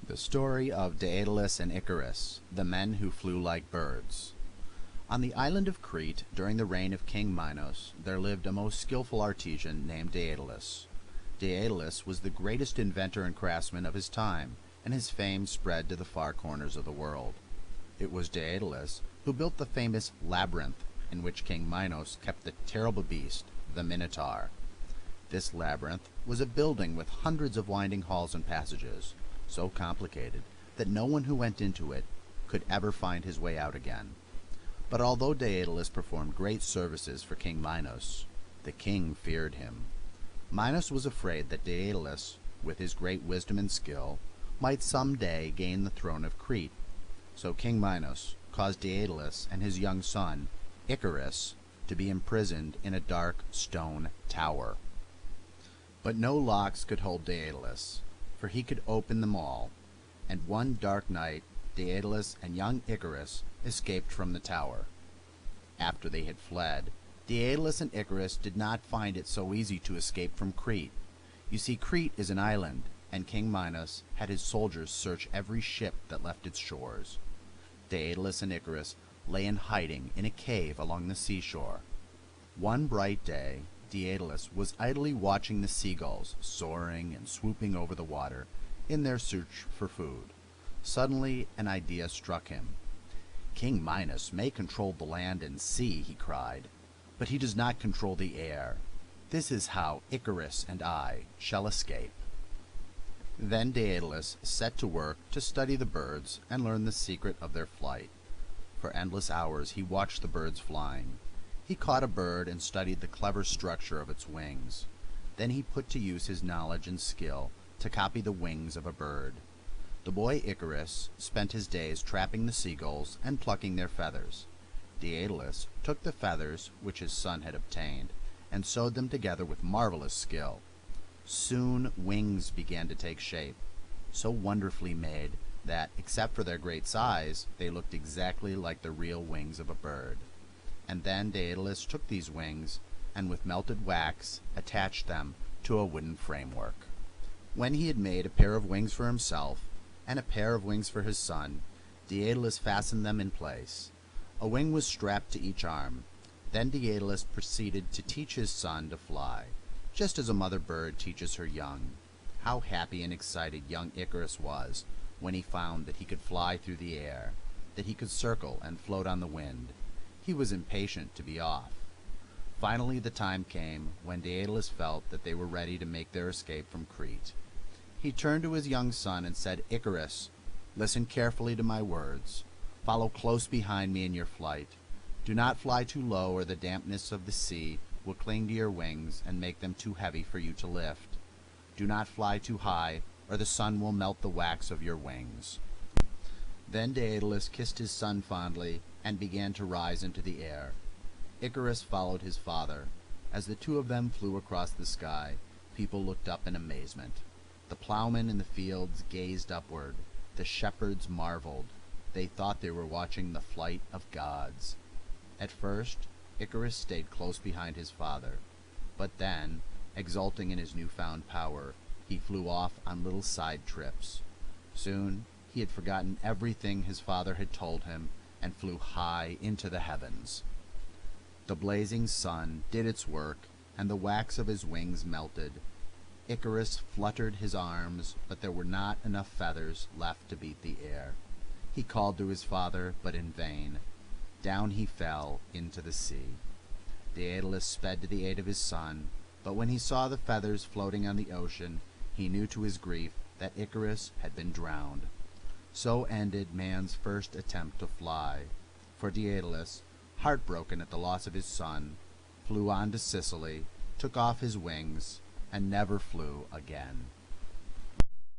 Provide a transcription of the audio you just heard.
The story of Daedalus and Icarus, the men who flew like birds. On the island of Crete, during the reign of King Minos, there lived a most skillful artisan named Daedalus. Daedalus was the greatest inventor and craftsman of his time, and his fame spread to the far corners of the world. It was Daedalus who built the famous labyrinth in which King Minos kept the terrible beast, the Minotaur. This labyrinth was a building with hundreds of winding halls and passages, so complicated that no one who went into it could ever find his way out again. But although Daedalus performed great services for King Minos, the king feared him. Minos was afraid that Daedalus, with his great wisdom and skill, might someday gain the throne of Crete. So King Minos caused Daedalus and his young son, Icarus, to be imprisoned in a dark stone tower. But no locks could hold Daedalus, for he could open them all, and one dark night Daedalus and young Icarus escaped from the tower. After they had fled, Daedalus and Icarus did not find it so easy to escape from Crete. You see, Crete is an island, and King Minos had his soldiers search every ship that left its shores. Daedalus and Icarus lay in hiding in a cave along the seashore. One bright day, Daedalus was idly watching the seagulls soaring and swooping over the water in their search for food. Suddenly, an idea struck him. "King Minos may control the land and sea," he cried, "but he does not control the air. This is how Icarus and I shall escape." Then Daedalus set to work to study the birds and learn the secret of their flight. For endless hours he watched the birds flying. He caught a bird and studied the clever structure of its wings. Then he put to use his knowledge and skill to copy the wings of a bird. The boy Icarus spent his days trapping the seagulls and plucking their feathers. Daedalus took the feathers which his son had obtained and sewed them together with marvelous skill. Soon wings began to take shape, so wonderfully made that, except for their great size, they looked exactly like the real wings of a bird. And then Daedalus took these wings and with melted wax attached them to a wooden framework. When he had made a pair of wings for himself and a pair of wings for his son, Daedalus fastened them in place. A wing was strapped to each arm. Then Daedalus proceeded to teach his son to fly, just as a mother bird teaches her young. How happy and excited young Icarus was when he found that he could fly through the air, that he could circle and float on the wind. He was impatient to be off. Finally the time came when Daedalus felt that they were ready to make their escape from Crete. He turned to his young son and said, "Icarus, listen carefully to my words. Follow close behind me in your flight. Do not fly too low, or the dampness of the sea will cling to your wings and make them too heavy for you to lift. Do not fly too high, or the sun will melt the wax of your wings." Then Daedalus kissed his son fondly and began to rise into the air. Icarus followed his father. As the two of them flew across the sky, people looked up in amazement. The plowmen in the fields gazed upward. The shepherds marveled. They thought they were watching the flight of gods. At first, Icarus stayed close behind his father, but then, exulting in his newfound power, he flew off on little side trips. Soon, he had forgotten everything his father had told him and flew high into the heavens. The blazing sun did its work, and the wax of his wings melted. Icarus fluttered his arms, but there were not enough feathers left to beat the air. He called to his father, but in vain. Down he fell into the sea. Daedalus sped to the aid of his son, but when he saw the feathers floating on the ocean, he knew to his grief that Icarus had been drowned. So ended man's first attempt to fly, for Daedalus, heartbroken at the loss of his son, flew on to Sicily, took off his wings, and never flew again.